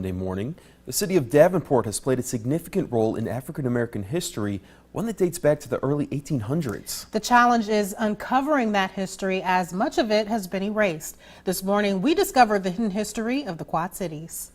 Monday morning. The city of Davenport has played a significant role in African American history, one that dates back to the early 1800s. The challenge is uncovering that history, as much of it has been erased. This morning, we discovered the hidden history of the Quad Cities.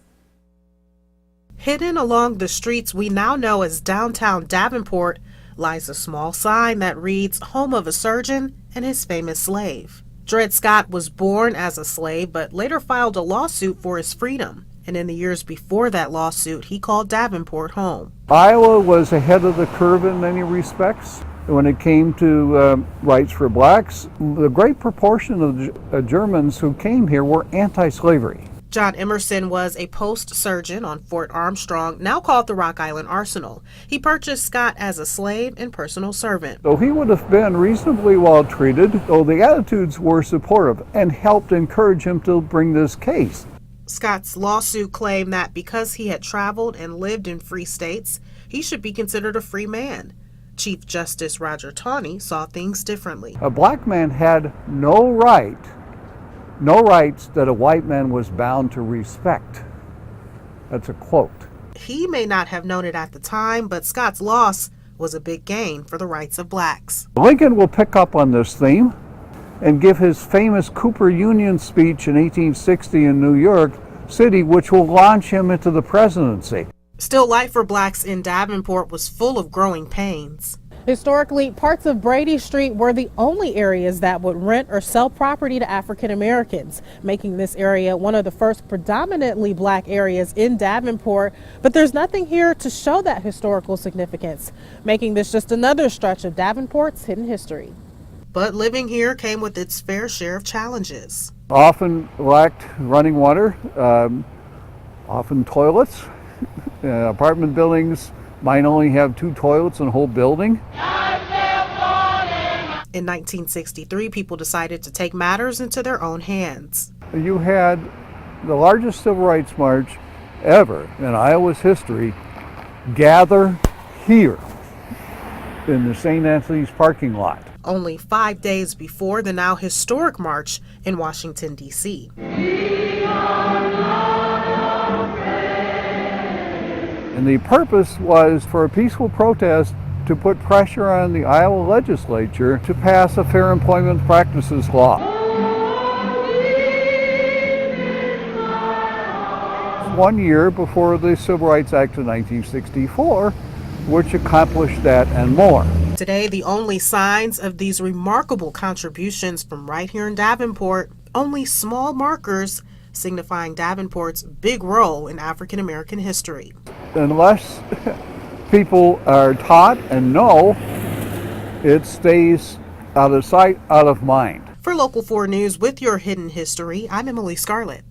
Hidden along the streets we now know as downtown Davenport lies a small sign that reads, "Home of a Surgeon and His Famous Slave." Dred Scott was born as a slave, but later filed a lawsuit for his freedom. And in the years before that lawsuit, he called Davenport home. Iowa was ahead of the curve in many respects. When it came to rights for blacks, the great proportion of the Germans who came here were anti-slavery. John Emerson was a post surgeon on Fort Armstrong, now called the Rock Island Arsenal. He purchased Scott as a slave and personal servant. So he would have been reasonably well treated, though the attitudes were supportive and helped encourage him to bring this case. Scott's lawsuit claimed that because he had traveled and lived in free states, he should be considered a free man. Chief Justice Roger Taney saw things differently. A black man had no rights that a white man was bound to respect. That's a quote. He may not have known it at the time, but Scott's loss was a big gain for the rights of blacks. Lincoln will pick up on this theme and give his famous Cooper Union speech in 1860 in New York City, which will launch him into the presidency. Still, life for blacks in Davenport was full of growing pains. Historically, parts of Brady Street were the only areas that would rent or sell property to African Americans, making this area one of the first predominantly black areas in Davenport. But there's nothing here to show that historical significance, making this just another stretch of Davenport's hidden history. But living here came with its fair share of challenges. Often lacked running water, often toilets. Apartment buildings might only have 2 toilets in a whole building. In 1963, people decided to take matters into their own hands. You had the largest civil rights march ever in Iowa's history gather here in the St. Anthony's parking lot. Only 5 days before the now historic march in Washington, D.C. And the purpose was for a peaceful protest to put pressure on the Iowa legislature to pass a fair employment practices law. 1 year before the Civil Rights Act of 1964, which accomplished that and more. Today, the only signs of these remarkable contributions from right here in Davenport, only small markers signifying Davenport's big role in African American history. Unless people are taught and know, it stays out of sight, out of mind. For Local 4 News with your hidden history, I'm Emily Scarlett.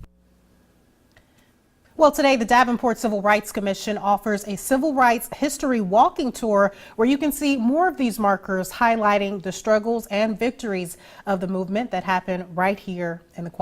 Well, today the Davenport Civil Rights Commission offers a civil rights history walking tour where you can see more of these markers highlighting the struggles and victories of the movement that happened right here in the